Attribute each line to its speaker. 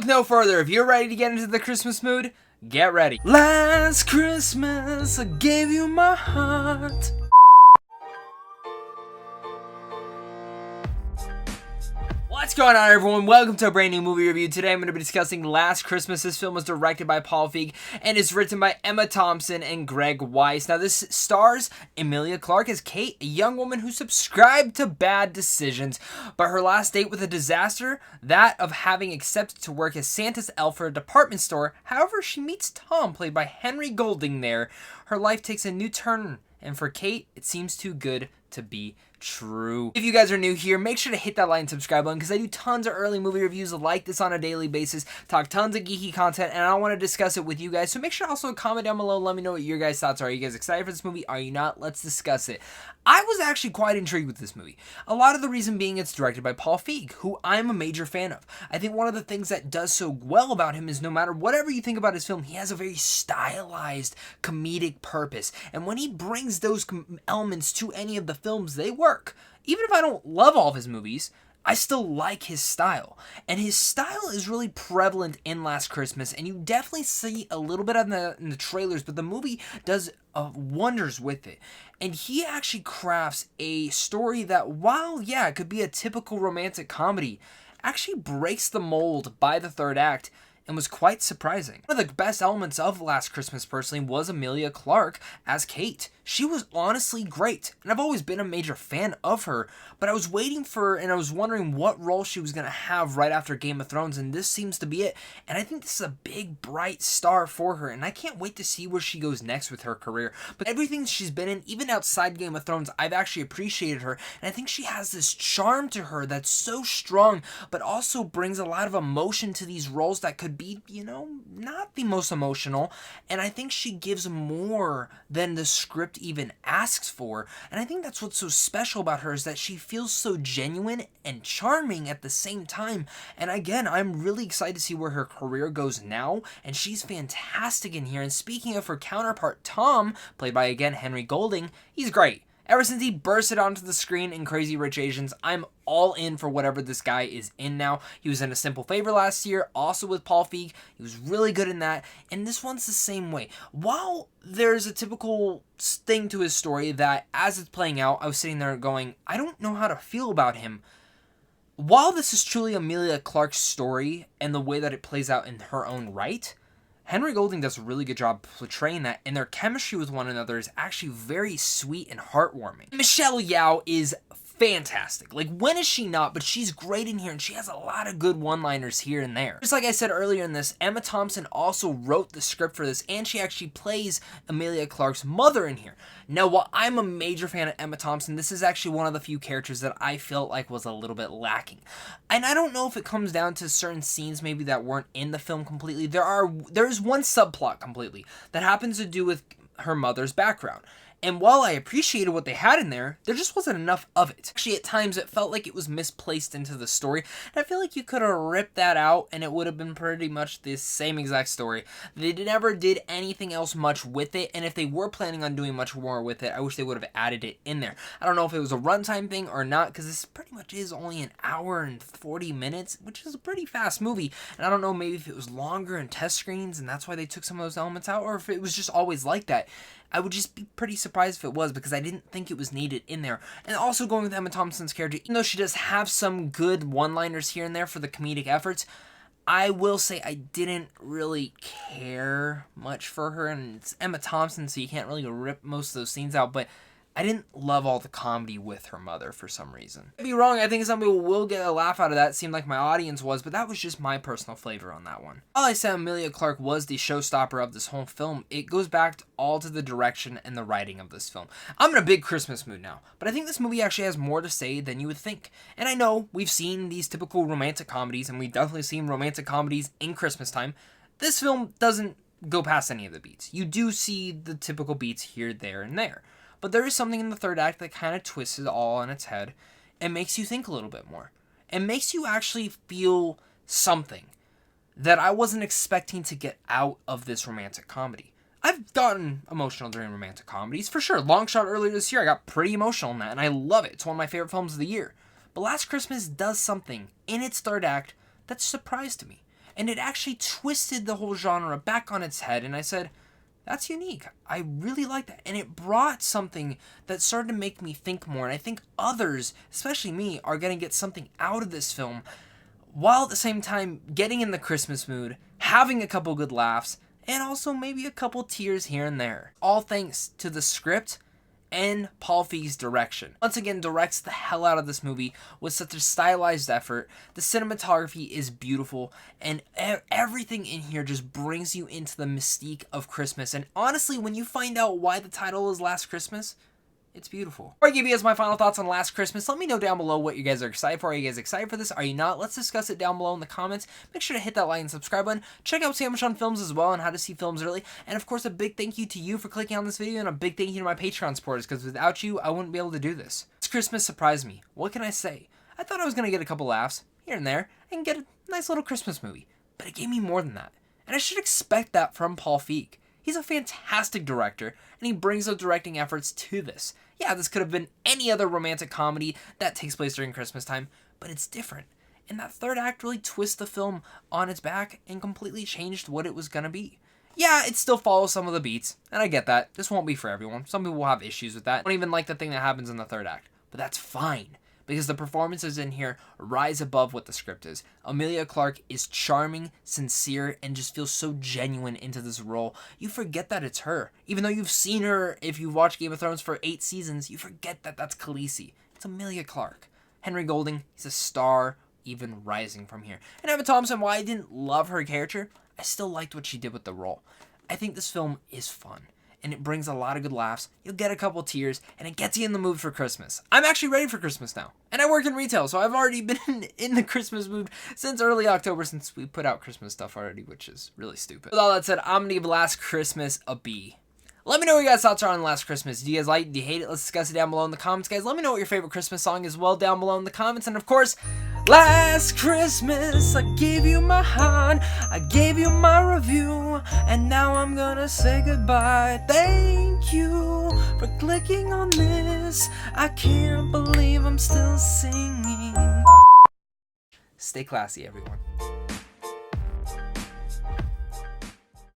Speaker 1: no further, if you're ready to get into the Christmas mood, get ready. Last Christmas, I gave you my heart. What's going on, everyone? Welcome to a brand new movie review. Today I'm going to be discussing Last Christmas. This film was directed by Paul Feig and is written by Emma Thompson and Greg Weiss. Now, this stars Emilia Clarke as Kate, a young woman who subscribed to bad decisions, but her last date with a disaster, that of having accepted to work as Santa's elf for a department store. However, she meets Tom, played by Henry Golding there. Her life takes a new turn, and for Kate, it seems too good to be true. If you guys are new here, make sure to hit that like and subscribe button because I do tons of early movie reviews like this on a daily basis, talk tons of geeky content, and I want to discuss it with you guys. So make sure to also comment down below, let me know what your guys' thoughts are. Are you guys excited for this movie? Are you not? Let's discuss it. I was actually quite intrigued with this movie. A lot of the reason being it's directed by Paul Feig, who I'm a major fan of. I think one of the things that does so well about him is no matter whatever you think about his film, he has a very stylized comedic purpose. And when he brings those elements to any of the films, they work. Even if I don't love all of his movies, I still like his style. And his style is really prevalent in Last Christmas, and you definitely see a little bit in the trailers, but the movie does wonders with it. And he actually crafts a story that, while, yeah, it could be a typical romantic comedy, actually breaks the mold by the third act and was quite surprising. One of the best elements of Last Christmas, personally, was Emilia Clarke as Kate. She was honestly great, and I've always been a major fan of her, but I was waiting for, and I was wondering what role she was going to have right after Game of Thrones, and this seems to be it. And I think this is a big, bright star for her, and I can't wait to see where she goes next with her career. But everything she's been in, even outside Game of Thrones, I've actually appreciated her, and I think she has this charm to her that's so strong, but also brings a lot of emotion to these roles that could be, you know, not the most emotional, and I think she gives more than the script even asks for. And I think that's what's so special about her, is that she feels so genuine and charming at the same time. And again, I'm really excited to see where her career goes now, and she's fantastic in here. And speaking of her counterpart, Tom, played by, again, Henry Golding, he's great. Ever since he bursted onto the screen in Crazy Rich Asians, I'm all in for whatever this guy is in now. He was in A Simple Favor last year, also with Paul Feig. He was really good in that, and this one's the same way. While there's a typical thing to his story that, as it's playing out, I was sitting there going, I don't know how to feel about him. While this is truly Emilia Clarke's story and the way that it plays out in her own right, Henry Golding does a really good job portraying that, and their chemistry with one another is actually very sweet and heartwarming. Michelle Yeoh is fantastic. Like, when is she not? But she's great in here, and she has a lot of good one-liners here and there. Just like I said earlier in this, Emma Thompson also wrote the script for this, and she actually plays Emilia Clarke's mother in here. Now, while I'm a major fan of Emma Thompson, this is actually one of the few characters that I felt like was a little bit lacking. And I don't know if it comes down to certain scenes maybe that weren't in the film completely. There's one subplot completely that happens to do with her mother's background. And while I appreciated what they had in there, there just wasn't enough of it. Actually, at times, it felt like it was misplaced into the story. And I feel like you could have ripped that out and it would have been pretty much the same exact story. They never did anything else much with it. And if they were planning on doing much more with it, I wish they would have added it in there. I don't know if it was a runtime thing or not, because this pretty much is only an hour and 40 minutes, which is a pretty fast movie. And I don't know, maybe if it was longer in test screens and that's why they took some of those elements out, or if it was just always like that. I would just be pretty surprised if it was, because I didn't think it was needed in there. And also going with Emma Thompson's character, even though she does have some good one-liners here and there for the comedic efforts, I will say I didn't really care much for her, and it's Emma Thompson, so you can't really rip most of those scenes out, but I didn't love all the comedy with her mother for some reason. I'd be wrong, I think some people will get a laugh out of that. It seemed like my audience was, but that was just my personal flavor on that one. While I said Emilia Clarke was the showstopper of this whole film, it goes back all to the direction and the writing of this film. I'm in a big Christmas mood now, but I think this movie actually has more to say than you would think. And I know we've seen these typical romantic comedies, and we've definitely seen romantic comedies in Christmas time. This film doesn't go past any of the beats. You do see the typical beats here, there, and there. But there is something in the third act that kind of twists it all on its head and makes you think a little bit more. It makes you actually feel something that I wasn't expecting to get out of this romantic comedy. I've gotten emotional during romantic comedies, for sure. Long Shot earlier this year, I got pretty emotional in that, and I love it. It's one of my favorite films of the year. But Last Christmas does something in its third act that surprised me. and it actually twisted the whole genre back on its head, and I said, that's unique. I really like that. And it brought something that started to make me think more. And I think others, especially me, are going to get something out of this film while at the same time getting in the Christmas mood, having a couple good laughs, and also maybe a couple tears here and there. All thanks to the script and Paul Feig's direction. Once again, directs the hell out of this movie with such a stylized effort. The cinematography is beautiful, and everything in here just brings you into the mystique of Christmas. And honestly, when you find out why the title is Last Christmas, it's beautiful. Before I give you guys my final thoughts on Last Christmas, let me know down below what you guys are excited for. Are you guys excited for this? Are you not? Let's discuss it down below in the comments. Make sure to hit that like and subscribe button. Check out Sandwich on Films as well and how to see films early. And of course, a big thank you to you for clicking on this video, and a big thank you to my Patreon supporters, because without you, I wouldn't be able to do this. This Christmas surprised me. What can I say? I thought I was going to get a couple laughs here and there and get a nice little Christmas movie, but it gave me more than that. And I should expect that from Paul Feig. He's a fantastic director, and he brings those directing efforts to this. Yeah, this could have been any other romantic comedy that takes place during Christmas time, but it's different. And that third act really twists the film on its back and completely changed what it was going to be. Yeah, it still follows some of the beats, and I get that. This won't be for everyone. Some people will have issues with that. I don't even like the thing that happens in the third act, but that's fine, because the performances in here rise above what the script is. Emilia Clarke is charming, sincere, and just feels so genuine into this role. You forget that it's her. Even though you've seen her, if you've watched Game of Thrones for 8 seasons, you forget that that's Khaleesi. It's Emilia Clarke. Henry Golding, he's a star, even rising from here. And Emma Thompson, while I didn't love her character, I still liked what she did with the role. I think this film is fun, and it brings a lot of good laughs. You'll get a couple tears, and it gets you in the mood for Christmas. I'm actually ready for Christmas now, and I work in retail, so I've already been in the Christmas mood since early October, since we put out Christmas stuff already, which is really stupid. With all that said, I'm gonna give Last Christmas a B. Let me know what your guys' thoughts are on Last Christmas. Do you guys like it? Do you hate it? Let's discuss it down below in the comments, guys. Let me know what your favorite Christmas song is well down below in the comments. And of course, last Christmas, I gave you my heart, I gave you my review, and now I'm gonna say goodbye. Thank you for clicking on this. I can't believe I'm still singing. Stay classy, everyone.